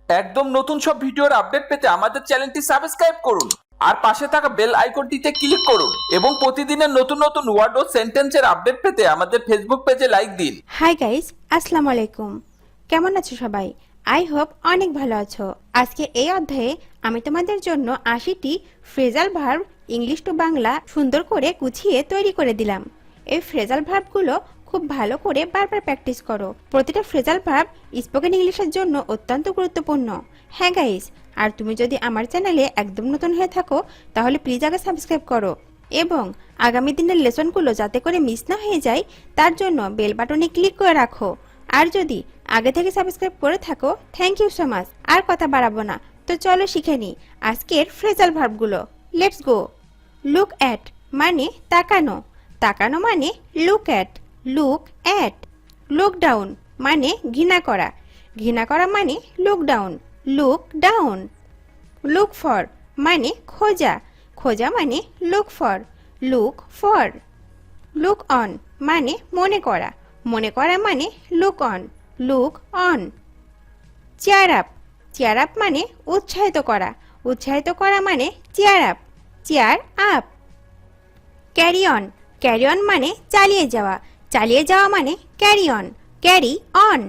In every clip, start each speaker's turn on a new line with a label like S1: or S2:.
S1: একদম নতুন সব ভিডিওর আপডেট পেতে আমাদের চ্যানেলটি সাবস্ক্রাইব করুন আর পাশে থাকা বেল আইকনটিতে ক্লিক করুন এবং প্রতিদিনের নতুন নতুন ওয়ার্ড ও সেন্টেন্সের আপডেট পেতে আমাদের ফেসবুক পেজে লাইক দিন।
S2: হাই গাইস, আসসালামু আলাইকুম। কেমন আছো সবাই? আই হোপ অনেক ভালো আছো। আজকে এই অধ্যায়ে আমি তোমাদের জন্য ৮০টি phrasal verb English to Bangla সুন্দর করে গুছিয়ে তৈরি করে দিলাম। এই ফ্রেজাল ভার্বগুলো খুব ভালো করে বারবার প্র্যাকটিস করো। প্রতিটা ফ্রেজাল ভার্ব স্পোকেন ইংলিশের জন্য অত্যন্ত গুরুত্বপূর্ণ। হ্যাঁ গাইস, আর তুমি যদি আমার চ্যানেলে একদম নতুন হয়ে থাকো তাহলে প্লিজ আগে সাবস্ক্রাইব করো এবং আগামী দিনের লেসনগুলো যাতে করে মিস না হয়ে যায় তার জন্য বেল বাটনে ক্লিক করে রাখো। আর যদি আগে থেকে সাবস্ক্রাইব করে থাকো, থ্যাংক ইউ সো মাচ। আর কথা বাড়াবো না, তো চলো শিখে নিই আজকের ফ্রেজাল ভার্বগুলো। Let's go. লুক অ্যাট মানে তাকানো, তাকানো মানে look at, look at. Look down মানে ঘৃণা করা, ঘৃণা করা মানে look down, look down. Look for মানে খোঁজা, খোঁজা মানে look for, look for. Look on মানে মনে করা, মনে করা মানে look on, look on. Cheer up, cheer up মানে উৎসাহিত করা, উৎসাহিত করা মানে chair up, cheer up. Carry on, carry on মানে চালিয়ে যাওয়া, চালিয়ে যাওয়া মানে carry on, carry on.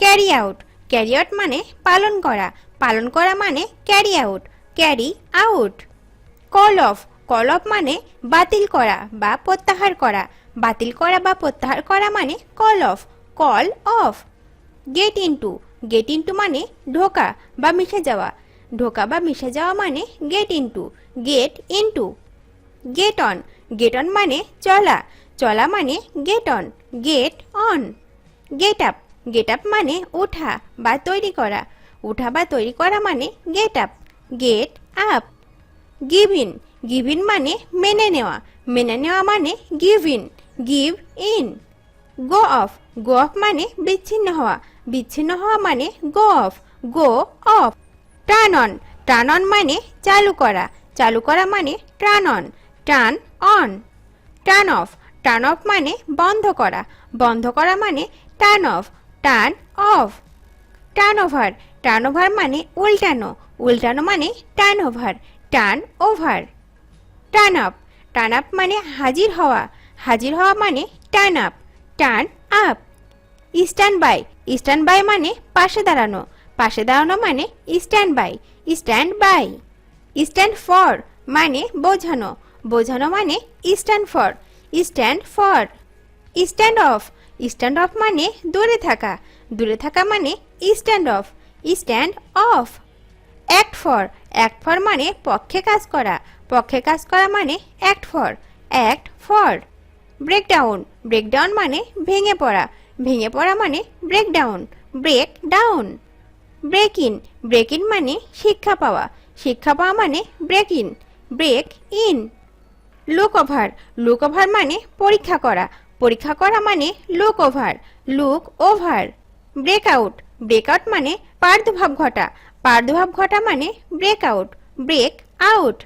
S2: Carry out, carry out মানে পালন করা, পালন করা মানে carry out, carry out. Call of, call of মানে বাতিল করা বা প্রত্যাহার করা, বাতিল করা বা প্রত্যাহার করা মানে call of, call of. Gate into, get into মানে ঢোকা বা মিশে যাওয়া, ঢোকা বা মিশে যাওয়া মানে get into, get into. Get on, get on মানে চলা, চলা মানে get on, get on. Get up, get up মানে ওঠা বা তৈরি করা, ওঠা বা তৈরি করা মানে get up, get up. Give in, give in মানে মেনে নেওয়া, মেনে নেওয়া মানে give in, give in. Go off, go off মানে বিচ্ছিন্ন হওয়া, বিচ্ছিন্ন হওয়া মানে go off, go off. Turn on, turn on মানে চালু করা, চালু করা মানে turn on, turn on. Turn off, turn off মানে বন্ধ করা, বন্ধ করা মানে turn off, turn off. Turn over, turn over মানে উল্টানো, উল্টানো মানে turn over, turn over. Turn up, turn up মানে হাজির হওয়া, হাজির হওয়া মানে turn up, turn up. Stand by, stand by মানে পাশে দাঁড়ানো, পাশে দাঁড়ানো মানে stand by, stand by. Stand for মানে বোঝানো, বোঝানো মানে stand for, stand for. Stand off, stand off মানে দূরে থাকা, দূরে থাকা মানে stand off, stand off. Act for, act for মানে পক্ষে কাজ করা, পক্ষে কাজ করা মানে act for, act for. Breakdown, breakdown মানে ভেঙে পড়া, ভেঙে পড়া মানে breakdown, break down. Break in, break in মানে শিক্ষা পাওয়া, শিক্ষা পাওয়া মানে break in, break in. Look over, look over মানে পরীক্ষা করা, পরীক্ষা করা মানে look over, look over. Breakout, breakout মানে প্রাদুর্ভাব ঘটা, প্রাদুর্ভাব ঘটা মানে breakout, break out.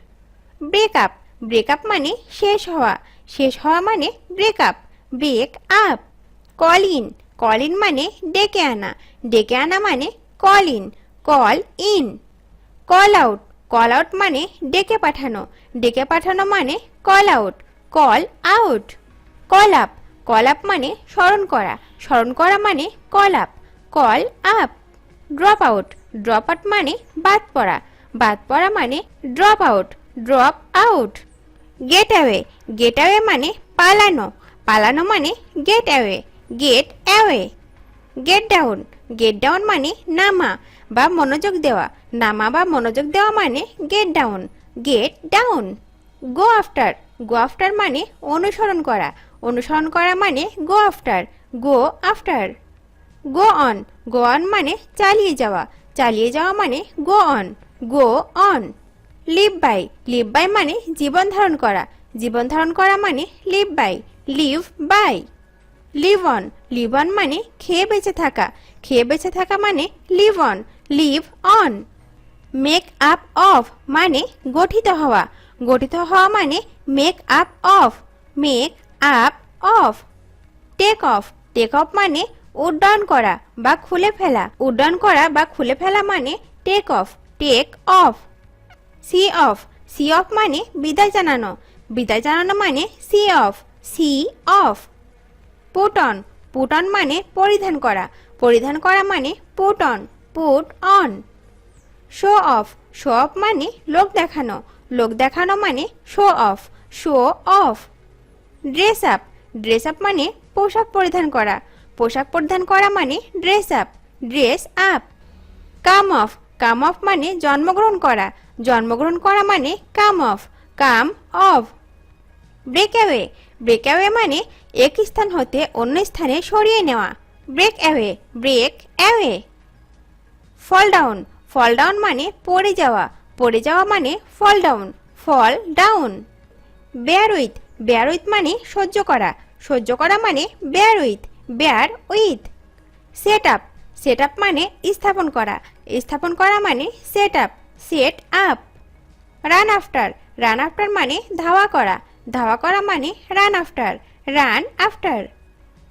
S2: Breakup, breakup মানে শেষ হওয়া, শেষ হওয়া মানে breakup, break up. Call in, call in মানে ডেকে আনা, ডেকে আনা মানে call in, call in. Call out, call out মানে ডেকে পাঠানো, ডেকে পাঠানো মানে call out, call out. Call up, call up মানে স্মরণ করা, স্মরণ করা মানে call up, call up. Drop out, drop out মানে বাদ পড়া, বাদ পড়া মানে drop out, drop out. Gate away, gate away মানে পালানো, পালানো মানে gate away, gate away. Gate down, get down মানে নামা বা মনোযোগ দেওয়া, নামা বা মনোযোগ দেওয়া মানে get down, get down. Go after, go after মানে অনুসরণ করা, অনুসরণ করা মানে go after, go after. Go on, go on মানে চালিয়ে যাওয়া, চালিয়ে যাওয়া মানে go on, go on. Live by, live by মানে জীবন ধারণ করা, জীবন ধারণ করা মানে live by, live by. Live on, live on মানে খেয়ে বেঁচে থাকা, খেয়ে বেঁচে থাকা মানে live on, live on. Make up of মানে গঠিত হওয়া, গঠিত হওয়া মানে make up of, make up of. Take off, take off মানে উড্ডয়ন করা বা খুলে ফেলা। উড্ডয়ন করা বা খুলে ফেলা মানে take off, take off. See off, see off মানে বিদায় জানানো, বিদায় জানানো মানে see off, see off. Put on, put on মানে পরিধান করা, পরিধান করা মানে put on, put on. Show off, show off মানে লোক দেখানো, লোক দেখানো মানে show off, show off. Dress up, dress up মানে পোশাক পরিধান করা, পোশাক পরিধান করা মানে dress up, dress up. Come off, come off মানে জন্মগ্রহণ করা, জন্মগ্রহণ করা মানে come off, come off. Break away, break away মানে এক স্থান হতে অন্য স্থানে সরিয়ে নেওয়া, break away, break away. Fall down, fall down মানে পড়ে যাওয়া, পড়ে যাওয়া মানে fall down, fall down. Bear with, bear with মানে সহ্য করা, সহ্য করা মানে bear with, bear with. Set up, set up মানে স্থাপন করা, স্থাপন করা মানে set up, set up. Run after, run after মানে ধাওয়া করা, ধাওয়া করা মানে run after, run after.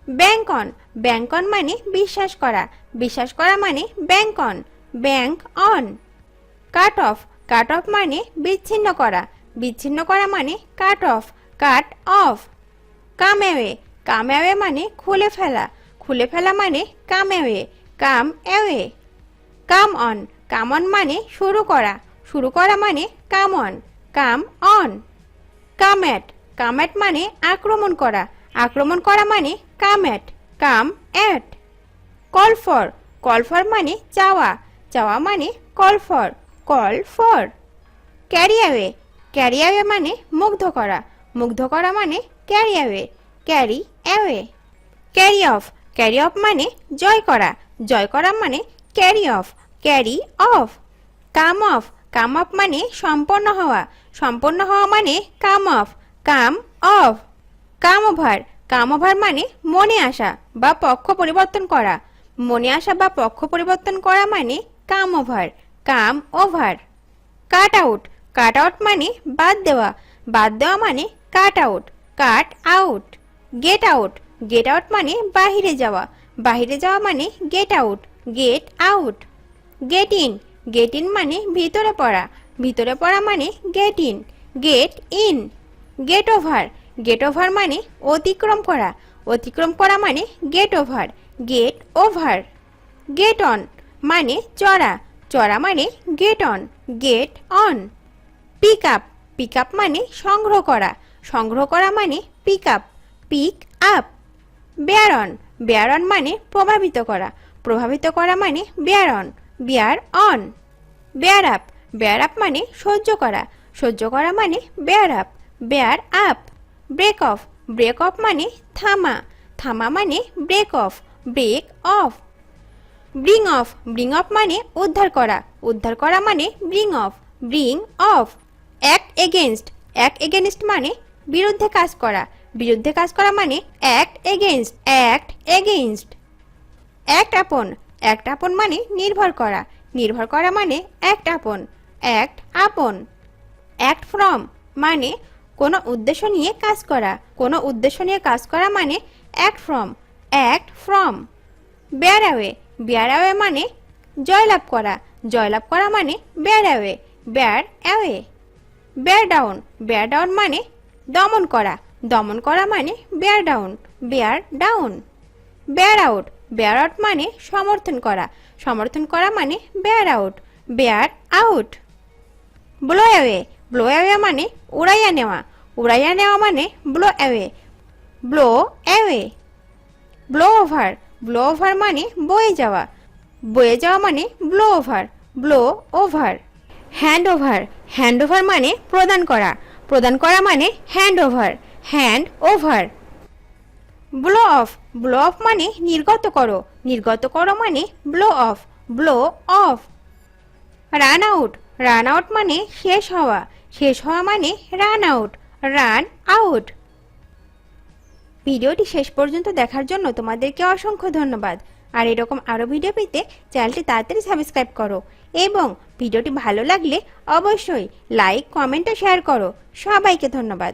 S2: Bank on, bank on মানে বিশ্বাস করা, বিশ্বাস করা মানে bank on, bank on. Cut off, cut off মানে বিচ্ছিন্ন করা, বিচ্ছিন্ন করা মানে cut off, cut off. Come away, come away মানে খুলে ফেলা, খুলে ফেলা মানে come away, come away. Come on, come on মানে শুরু করা, শুরু করা মানে come on, come on. Come at, come at মানে আক্রমণ করা, আক্রমণ করা মানে come at, come at. Call for, call for মানে চাওয়া, চাওয়া মানে call for, call for. Carry away, carry away মানে মুগ্ধ করা, মুগ্ধ করা মানে carry away, carry away. Carry off, carry off মানে জয় করা, জয় করা মানে carry off, carry off. Come off, come off মানে সম্পন্ন হওয়া, সম্পন্ন হওয়া মানে come off, come off. Come over, come over মানে মনে আসা বা পক্ষ পরিবর্তন করা, মনে আসা বা পক্ষ পরিবর্তন করা মানে come over, come over. Cut out, cut out মানে বাদ দেওয়া, বাদ দেওয়া মানে cut out, cut out. Get out, get out মানে বাহিরে যাওয়া, বাহিরে যাওয়া মানে get out, get out. Get in, get in মানে ভিতরে পড়া, ভিতরে পড়া মানে get in, get in. Get over, get over মানে অতিক্রম করা, অতিক্রম করা মানে get over, get over. Get on মানে চড়া, চড়া মানে get on, get on. Pick up, pick up মানে সংগ্রহ করা, সংগ্রহ করা মানে pick up, pick up. Bear on, bear on মানে প্রভাবিত করা, প্রভাবিত করা মানে bear on, bear on. Bear up, bear up মানে সহ্য করা, সহ্য করা মানে bear up, bear up. Break off, break off মানে থামা, থামা মানে break off, break off. Bring off, bring off মানে উদ্ধার করা, উদ্ধার করা মানে bring off, bring of. Act against, act against মানে বিরুদ্ধে কাজ করা, বিরুদ্ধে কাজ করা মানে act against, act against. Act আপন, অ্যাক্ট আপন মানে নির্ভর করা, নির্ভর করা মানে অ্যাক্ট আপন, অ্যাক্ট আপন। অ্যাক্ট ফ্রম মানে কোনো উদ্দেশ্য নিয়ে কাজ করা, কোনো উদ্দেশ্য নিয়ে কাজ করা মানে act from, act from. Bear away, bear away মানে জয়লাভ করা, জয়লাভ করা মানে bear away, bear away. Bear down, bear down মানে দমন করা, দমন করা মানে bear down, bear down. Bear out, bear out মানে সমর্থন করা, সমর্থন করা মানে bear out, bear out. Blow away, blow away মানে উড়াইয়া নেওয়া, উড়াইয়া নেওয়া মানে blow away, blow away. Blow over, blow over মানে বয়ে যাওয়া, বয়ে যাওয়া মানে blow over, blow over. Hand over, hand over মানে প্রদান করা, প্রদান করা মানে hand over, hand over. Blow off, blow off মানে নির্গত করো, নির্গত করো মানে blow off, blow off. Run out, run out মানে শেষ হওয়া, শেষ হওয়া মানে রান আউট, রান আউট। ভিডিওটি শেষ পর্যন্ত দেখার জন্য তোমাদেরকে অসংখ্য ধন্যবাদ। আর এরকম আরও ভিডিও পেতে চ্যানেলটি তাড়াতাড়ি সাবস্ক্রাইব করো এবং ভিডিওটি ভালো লাগলে অবশ্যই লাইক, কমেন্ট ও শেয়ার করো। সবাইকে ধন্যবাদ।